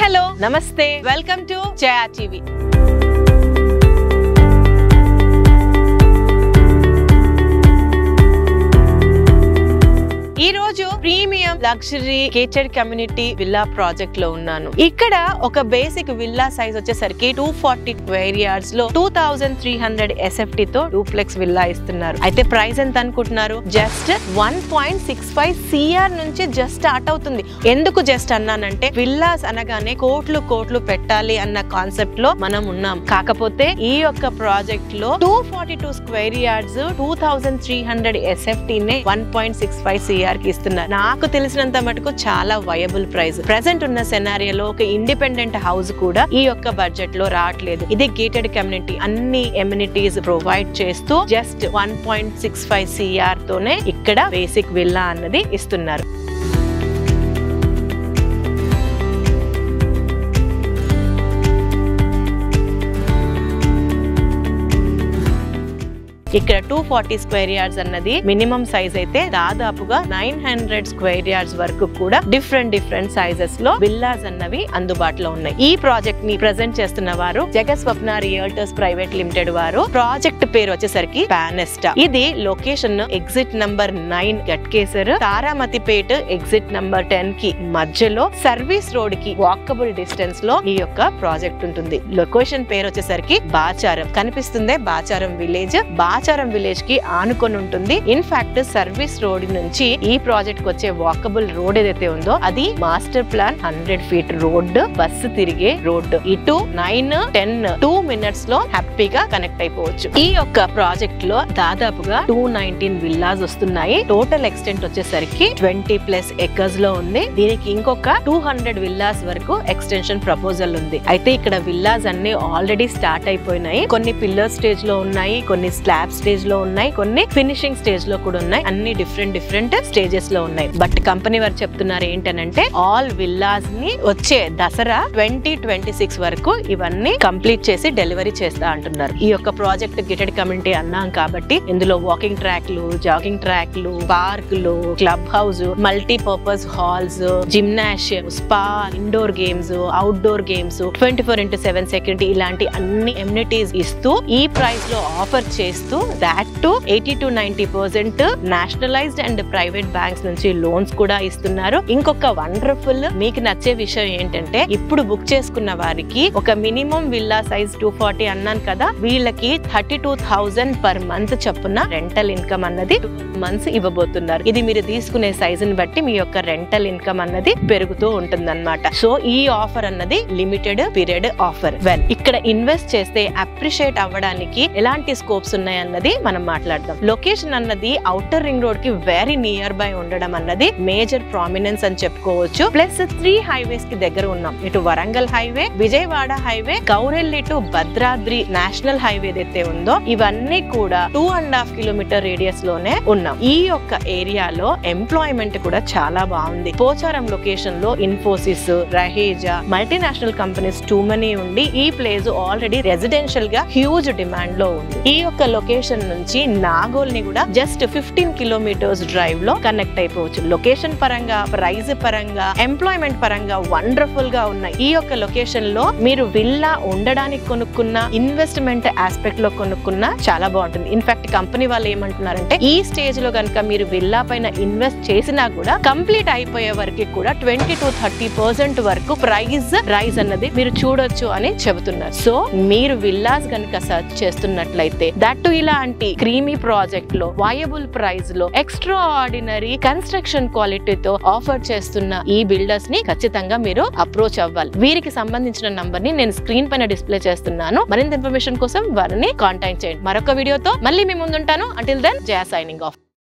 Hello నమస్తే welcome to Jaya TV. ఈ రోజు premium luxury gated community villa project లో ఉన్నాను. ఇక్కడ ఒక బేసిక్ విల్లా సైజ్ వచ్చేసరికి 240 స్క్వేర్ యార్డ్స్ లో 2300 SFT తో డూప్లెక్స్ విల్లా ఇస్తున్నారు. అయితే ప్రైస్ ఎంత అనుకుంటున్నారు? జస్ట్ 1.65 CR నుంచి జస్ట్ స్టార్ట్ అవుతుంది. ఎందుకు జస్ట్ అన్నానంటే విల్లాస్ అనగానే కోట్లు పెట్టాలి అన్న కాన్సెప్ట్ లో మనం ఉన్నాం. కాకపోతే ఈ యొక్క ప్రాజెక్ట్ లో 242 స్క్వేర్ యార్డ్స్ 2300 SFT నే 1.65 CR కి ఇస్తున్నారు. నాకు తెలిసినంత మటుకు చాలా వయబుల్ ప్రైస్. ప్రెసెంట్ ఉన్న సెనారియోలో ఒక ఇండిపెండెంట్ హౌస్ కూడా ఈ యొక్క బడ్జెట్ లో రావట్లేదు. ఇది గేటెడ్ కమ్యూనిటీ, అన్ని ఎమ్యూనిటీస్ ప్రొవైడ్ చేస్తూ జస్ట్ 1.65 CR తోనే ఇక్కడ బేసిక్ విల్లా అన్నది ఇస్తున్నారు. ఇక్కడ 240 స్క్వేర్ యార్డ్స్ అన్నది మినిమం సైజ్ అయితే దాదాపుగా 900 స్క్వేర్ యార్డ్స్ వరకు కూడా డిఫరెంట్ సైజెస్ లో విల్లాస్ అన్నవి అందుబాటులో ఉన్నాయి. ఈ ప్రాజెక్ట్ ని ప్రెజెంట్ చేస్తున్న వారు జగస్వప్న రియల్టర్స్ ప్రైవేట్ లిమిటెడ్ వారు. ప్రాజెక్ట్ పేరు వచ్చేసరికి పానెస్టా. ఇది location exit number 9 Ghatkesar, Taramatipet exit number 10 కి మధ్యలో సర్వీస్ రోడ్ కి వాకబుల్ డిస్టెన్స్ లో ఈ యొక్క ప్రాజెక్ట్ ఉంటుంది. లొకేషన్ పేరు వచ్చేసరికి బాచారం. కనిపిస్తుందే బాచారం విలేజ్. బాచారం విలేజ్ కి ఆనుకొని ఉంటుంది. ఇన్ఫాక్ట్ సర్వీస్ రోడ్ నుంచి ఈ ప్రాజెక్ట్ కి వచ్చే వాకబుల్ రోడ్ ఏదైతే ఉందో అది master plan 100 feet road, bus తిరిగే రోడ్. ఇటు 9, 10 2 minutes లో హ్యాపీగా కనెక్ట్ అయిపోవచ్చు. ఈ యొక్క ప్రాజెక్ట్ లో దాదాపుగా 219 విల్లాస్ వస్తున్నాయి. టోటల్ ఎక్స్టెంట్ వచ్చేసరికి 20+ ఎకర్స్ లో ఉంది. దీనికి ఇంకొక 200 విల్లాస్ వరకు ఎక్స్టెన్షన్ ప్రపోజల్ ఉంది. అయితే ఇక్కడ విల్లాస్ అన్ని ఆల్రెడీ స్టార్ట్ అయిపోయినాయి. కొన్ని పిల్లర్ స్టేజ్ లో ఉన్నాయి, కొన్ని స్లాబ్ స్టేజ్ లో ఉన్నాయి, కొన్ని ఫినిషింగ్ స్టేజ్ లో కూడా ఉన్నాయి. అన్ని డిఫరెంట్ స్టేజెస్ లో ఉన్నాయి. బట్ కంపెనీ వారు చెప్తున్నారు ఏంటనంటే ఆల్ విల్లాస్ ని వచ్చే దసరా 2026 వరకు ఇవన్నీ కంప్లీట్ చేసి డెలివరీ చేస్తా అంటున్నారు. ఈ యొక్క ప్రాజెక్ట్ గేటెడ్ కమ్యూనిటీ అన్నాం కాబట్టి ఇందులో వాకింగ్ ట్రాక్లు, జాగింగ్ ట్రాక్లు, పార్కులు, club house, multipurpose halls, gymnasium, spa, indoor games, outdoor games, 24/7 security ఇలాంటి అన్ని ఎమ్యూనిటీస్ ఇస్తూ ఈ ప్రైస్ లో ఆఫర్ చేస్తూ that to 80 to 90% nationalised and private banks నుంచి లోన్స్ కూడా ఇస్తున్నారు. ఇంకొక వండర్ఫుల్ మీకు నచ్చే విషయం ఏంటంటే ఇప్పుడు బుక్ చేసుకున్న వారికి ఒక మినిమం విల్లా సైజ్ 240 అన్నాను కదా, వీళ్ళకి 32,000 పర్ మంత్ చొప్పున రెంటల్ ఇన్కమ్ అన్నది 2 months ఇవ్వబోతున్నారు. ఇది మీరు తీసుకునే సైజ్ ని బట్టి మీ యొక్క రెంటల్ ఇన్కమ్ అన్నది పెరుగుతూ ఉంటుంది అన్నమాట. సో ఈ ఆఫర్ అన్నది లిమిటెడ్ పీరియడ్ ఆఫర్. వెల్ ఇక్కడ ఇన్వెస్ట్ చేస్తే అప్రిషియేట్ అవ్వడానికి ఎలాంటి స్కోప్స్ ఉన్నాయి అన్నది మనం మాట్లాడదాం. లొకేషన్ అన్నది ఔటర్ రింగ్ రోడ్ కి వెరీ నియర్ బై ఉండడం అన్నది మేజర్ ప్రామినెన్స్ అని చెప్పుకోవచ్చు. ప్లస్ 3 హైవేస్ కి దగ్గర ఉన్నాం. ఇటు Warangal highway, Vijayawada highway, Gowrelli to Bhadradri national highway ఏదైతే ఉందో ఇవన్నీ కూడా 2.5 kilometer రేడియస్ లోనే ఉన్నాం. ఈ యొక్క ఏరియాలో ఎంప్లాయ్మెంట్ కూడా చాలా బాగుంది. పోచారం లొకేషన్ లో Infosys, Raheja, multinational companies two money ఉండి ఈ ప్లేస్ ఆల్రెడీ రెసిడెన్షియల్ గా హ్యూజ్ డిమాండ్ లో ఉంది. ఈ యొక్క లొకేషన్ నుంచి నాగోల్ ని కూడా జస్ట్ 15 kilometers డ్రైవ్ లో కనెక్ట్ అయిపోవచ్చు. లొకేషన్ పరంగా, ప్రైస్ పరంగా, ఎంప్లాయ్మెంట్ పరంగా వండర్ఫుల్ గా ఉన్నాయి. ఈ యొక్క లొకేషన్ లో మీరు విల్లా ఉండడానికి కొనుక్కున్న, ఇన్వెస్ట్మెంట్ ఆస్పెక్ట్ లో కొనుక్కున్న చాలా బాగుంటుంది. ఇన్ఫాక్ట్ కంపెనీ వాళ్ళు ఏమంటున్నారంటే ఈ స్టేజ్ లో కనుక మీరు విల్లా పైన ఇన్వెస్ట్ చేసినా కూడా కంప్లీట్ అయిపోయే వరకు కూడా 20 to 30% వరకు ప్రైస్ రైజ్ అన్నది మీరు చూడొచ్చు అని చెబుతున్నారు. సో మీరు విల్లాస్ కనుక సర్చ్ చేస్తున్నట్లయితే దట్టు ఇలాంటి క్రీమీ ప్రాజెక్ట్ లో వయబుల్ ప్రైస్ లో ఎక్స్ట్రా ఆర్డినరీ కన్స్ట్రక్షన్ క్వాలిటీతో ఆఫర్ చేస్తున్న ఈ బిల్డర్స్ ని ఖచ్చితంగా మీరు అప్రోచ్ అవ్వాలి. వీరికి సంబంధించిన నంబర్ ని నేను స్క్రీన్ పైన డిస్ప్లే చేస్తున్నాను. మరింత ఇన్ఫర్మేషన్ కోసం వారిని కాంటాక్ట్ చేయండి. మరొక వీడియోతో మళ్ళీ మీ ముందుంటాను. అంటిల్ దెన్ జయా సైనింగ్ ఆఫ్.